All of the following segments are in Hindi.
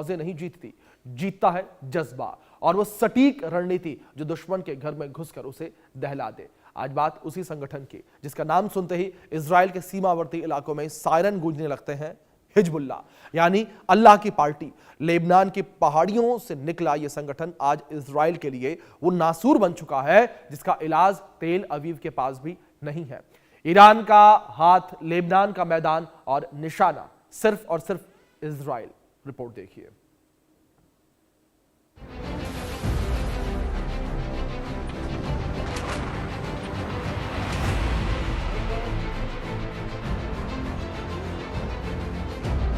से नहीं जीतती, जीतता है जज्बा और वो सटीक रणनीति जो दुश्मन के घर में घुसकर उसे दहला दे। आज बात उसी संगठन की जिसका नाम सुनते ही इजराइल के सीमावर्ती इलाकों में सायरन गूंजने लगते हैं। हिजबुल्लाह यानी अल्लाह की पार्टी। लेबनान की पहाड़ियों से निकला यह संगठन आज इजराइल के लिए वो नासूर बन चुका है जिसका इलाज तेल अवीव के पास भी नहीं है। ईरान का हाथ, लेबनान का मैदान और निशाना सिर्फ और सिर्फ इजराइल। रिपोर्ट देखिए।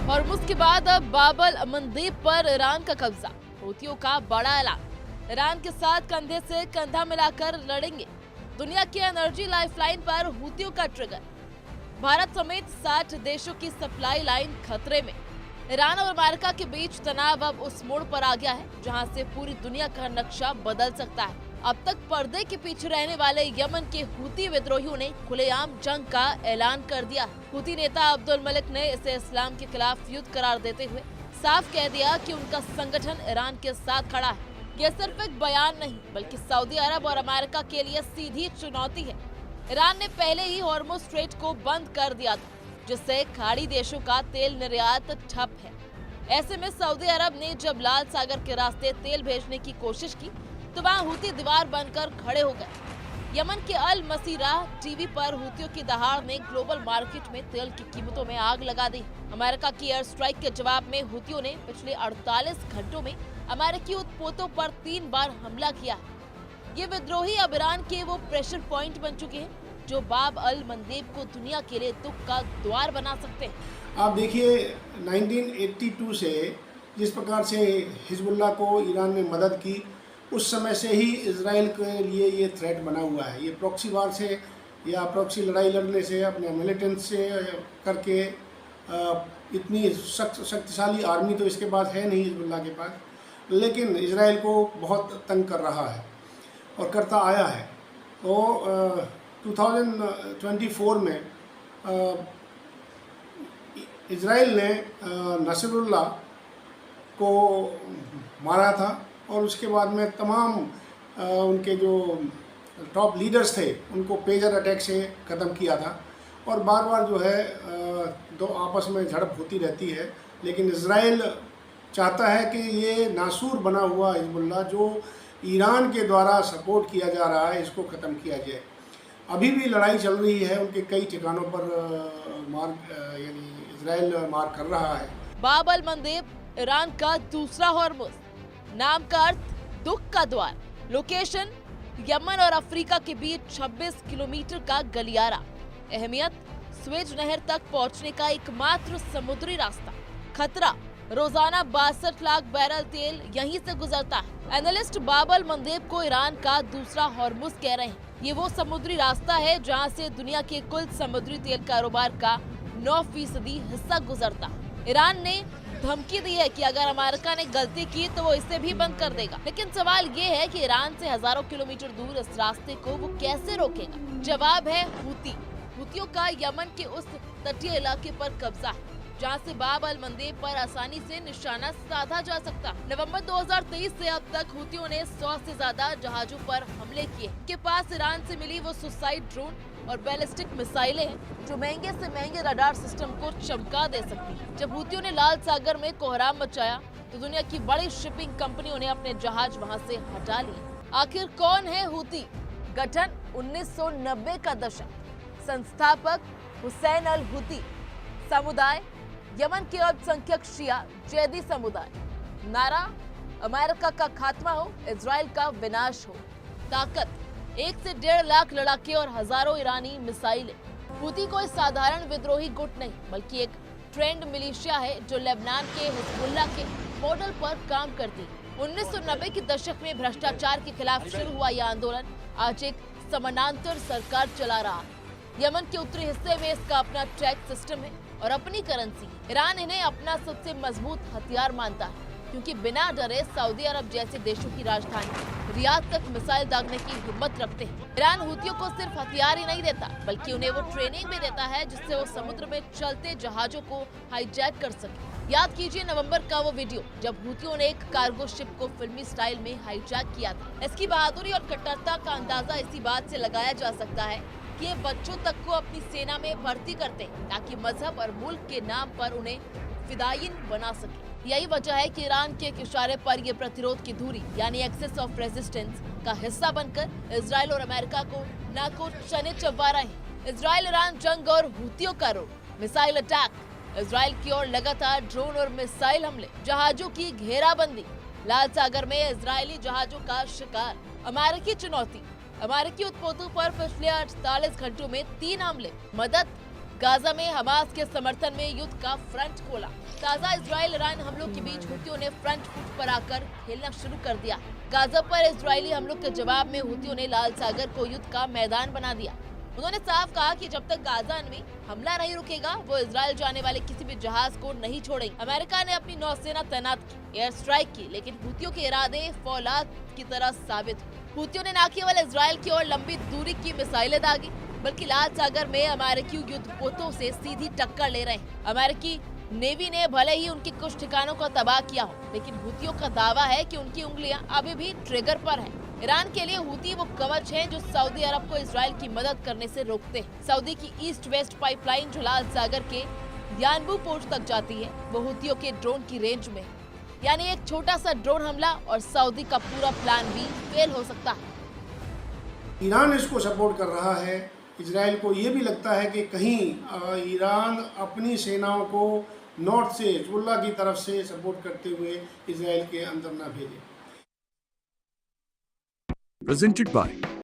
हॉर्मुज के बाद अब बाब-अल मंदेब पर ईरान का कब्जा। हूथियों का बड़ा ऐलान, ईरान के साथ कंधे से कंधा मिलाकर लड़ेंगे। दुनिया की एनर्जी लाइफलाइन पर हूथियों का ट्रिगर। भारत समेत 60 देशों की सप्लाई लाइन खतरे में। ईरान और अमेरिका के बीच तनाव अब उस मोड़ पर आ गया है जहां से पूरी दुनिया का नक्शा बदल सकता है। अब तक पर्दे के पीछे रहने वाले यमन के हूती विद्रोहियों ने खुलेआम जंग का ऐलान कर दिया। हूती नेता अब्दुल मलिक ने इसे इस्लाम के खिलाफ युद्ध करार देते हुए साफ कह दिया कि उनका संगठन ईरान के साथ खड़ा है। यह सिर्फ एक बयान नहीं बल्कि सऊदी अरब और अमेरिका के लिए सीधी चुनौती है। ईरान ने पहले ही हॉर्मुज स्ट्रेट को बंद कर दिया था जिससे खाड़ी देशों का तेल निर्यात ठप है। ऐसे में सऊदी अरब ने जब लाल सागर के रास्ते तेल भेजने की कोशिश की तो वहां हूती दीवार बनकर खड़े हो गए। यमन के अल मसीरा टीवी पर हूतियों की दहाड़ ने ग्लोबल मार्केट में तेल की कीमतों में आग लगा दी। अमेरिका की एयर स्ट्राइक के जवाब में हूतियों ने पिछले 48 घंटों में अमेरिकी उत्पोतों पर 3 बार हमला किया। ये विद्रोही अब ईरान के वो प्रेशर पॉइंट बन चुके हैं जो बाब-अल मंदेब को दुनिया के लिए दुख का द्वार बना सकते हैं। आप देखिए 1982 से जिस प्रकार से हिजबुल्लाह को ईरान ने मदद की, उस समय से ही इजराइल के लिए ये थ्रेट बना हुआ है। ये प्रॉक्सी वार से या प्रॉक्सी लड़ाई लड़ने से, अपने मिलिटेंट्स से करके इतनी शक्तिशाली आर्मी तो इसके पास है नहीं हिजबुल्लाह के पास, लेकिन इजराइल को बहुत तंग कर रहा है और करता आया है। तो 2024 में इजराइल ने नसरुल्लाह को मारा था और उसके बाद में तमाम उनके जो टॉप लीडर्स थे उनको पेजर अटैक से ख़त्म किया था। और बार बार जो है दो आपस में झड़प होती रहती है, लेकिन इजराइल चाहता है कि ये नासूर बना हुआ हिजबुल्लाह जो ईरान के द्वारा सपोर्ट किया जा रहा है, इसको ख़त्म किया जाए। अभी भी लड़ाई चल रही है, उनके कई ठिकानों पर यानी इजराइल मार कर रहा है। बाब-अल मंदेब ईरान का दूसरा हॉर्मुज, नाम का अर्थ दुख का द्वार। लोकेशन यमन और अफ्रीका के बीच 26 किलोमीटर का गलियारा। अहमियत स्वेज नहर तक पहुंचने का एकमात्र समुद्री रास्ता। खतरा रोजाना 62 लाख बैरल तेल यहीं से गुजरता है। एनालिस्ट बाब-अल मंदेब को ईरान का दूसरा हॉर्मुज कह रहे हैं। ये वो समुद्री रास्ता है जहां से दुनिया के कुल समुद्री तेल कारोबार का 9% हिस्सा गुजरता। ईरान ने धमकी दी है कि अगर अमेरिका ने गलती की तो वो इसे भी बंद कर देगा। लेकिन सवाल ये है कि ईरान से हजारों किलोमीटर दूर इस रास्ते को वो कैसे रोकेगा? जवाब है हूती। हूतियों का यमन के उस तटीय इलाके पर कब्जा है जहां से बाब-अल मंदेब पर आसानी से निशाना साधा जा सकता। नवंबर 2023 से अब तक हूतियों ने 100 से ज्यादा जहाजों पर हमले किए। के पास ईरान से मिली वो सुसाइड ड्रोन और बैलिस्टिक मिसाइलें हैं जो महंगे से महंगे रडार सिस्टम को चमका दे सकती हैं। जब हूतियों ने लाल सागर में कोहराम मचाया तो दुनिया की बड़ी शिपिंग कंपनियों ने अपने जहाज वहां से हटा लिए। आखिर कौन है हूती? गठन 1990 का दशक। संस्थापक हुसैन अल हूती। समुदाय यमन के अल्पसंख्यक शिया जैदी समुदाय। नारा अमेरिका का खात्मा हो, इजराइल का विनाश हो। ताकत 1 से 1.5 लाख लड़ाके और हजारों ईरानी मिसाइलें। हूती कोई साधारण विद्रोही गुट नहीं बल्कि एक ट्रेंड मिलिशिया है जो लेबनान के हिजबुल्लाह के मॉडल पर काम करती है। 1990 के दशक में भ्रष्टाचार के खिलाफ शुरू हुआ यह आंदोलन आज एक समानांतर सरकार चला रहा है। यमन के उत्तरी हिस्से में इसका अपना टैक्स सिस्टम है और अपनी करेंसी। ईरान इन्हें अपना सबसे मजबूत हथियार मानता है क्योंकि बिना डरे सऊदी अरब जैसे देशों की राजधानी रियाद तक मिसाइल दागने की हिम्मत रखते हैं। ईरान हूतियों को सिर्फ हथियार ही नहीं देता बल्कि उन्हें वो ट्रेनिंग भी देता है जिससे वो समुद्र में चलते जहाजों को हाईजैक कर सके। याद कीजिए नवंबर का वो वीडियो जब हुतियों ने एक कार्गो शिप को फिल्मी स्टाइल में हाईजैक किया था। इसकी बहादुरी और कट्टरता का अंदाजा इसी बात से लगाया जा सकता है कि ये बच्चों तक को अपनी सेना में भर्ती करते हैं ताकि मजहब और मुल्क के नाम पर उन्हें फिदायिन बना सके। यही वजह है कि ईरान के एक इशारे पर ये प्रतिरोध की दूरी यानी एक्सेस ऑफ रेजिस्टेंस का हिस्सा बनकर इजराइल और अमेरिका को नाको चने चबा रहे हैं। इजराइल ईरान जंग और हुतियों का रोल, मिसाइल अटैक, इजराइल की ओर लगातार ड्रोन और मिसाइल हमले, जहाजों की घेराबंदी, लाल सागर में इजरायली जहाजों का शिकार, अमेरिकी चुनौती, अमेरिकी उत्पोतों पर पिछले 48 घंटों में 3 हमले, मदद, गाजा में हमास के समर्थन में युद्ध का फ्रंट खोला। ताजा इजराइल ईरान हमलों के बीच हुतियों ने फ्रंट फुट पर आकर खेलना शुरू कर दिया। गाजा पर इजरायली हमलों के जवाब में हुतियों ने लाल सागर को युद्ध का मैदान बना दिया। उन्होंने साफ कहा कि जब तक गाजा में हमला नहीं रुकेगा वो इजराइल जाने वाले किसी भी जहाज को नहीं छोड़ेंगे। अमेरिका ने अपनी नौसेना तैनात की, एयर स्ट्राइक की, लेकिन हुतियों के इरादे फौलाद की तरह साबित हुए। हुतियों ने न केवल इजराइल की ओर लंबी दूरी की मिसाइलें दागी बल्कि लाल सागर में अमेरिकी युद्धपोतों से सीधी टक्कर ले रहे हैं। अमेरिकी नेवी ने भले ही उनके कुछ ठिकानों को तबाह किया हो, लेकिन हुतियों का दावा है कि उनकी उंगलियां अभी भी ट्रिगर पर हैं। ईरान के लिए हुती वो कवच हैं जो सऊदी अरब को इजराइल की मदद करने से रोकते हैं। सऊदी की ईस्ट वेस्ट पाइपलाइन जो लाल सागर के यानबू पोर्ट तक जाती है वो हुतियों के ड्रोन की रेंज में है। यानी एक छोटा सा ड्रोन हमला और सऊदी का पूरा प्लान भी फेल हो सकता है। ईरान इसको सपोर्ट कर रहा है। इजराइल को ये भी लगता है कि कहीं ईरान अपनी सेनाओं को नॉर्थ से हिजबुल्लाह की तरफ से सपोर्ट करते हुए इजराइल के अंदर ना भेजे। Presented by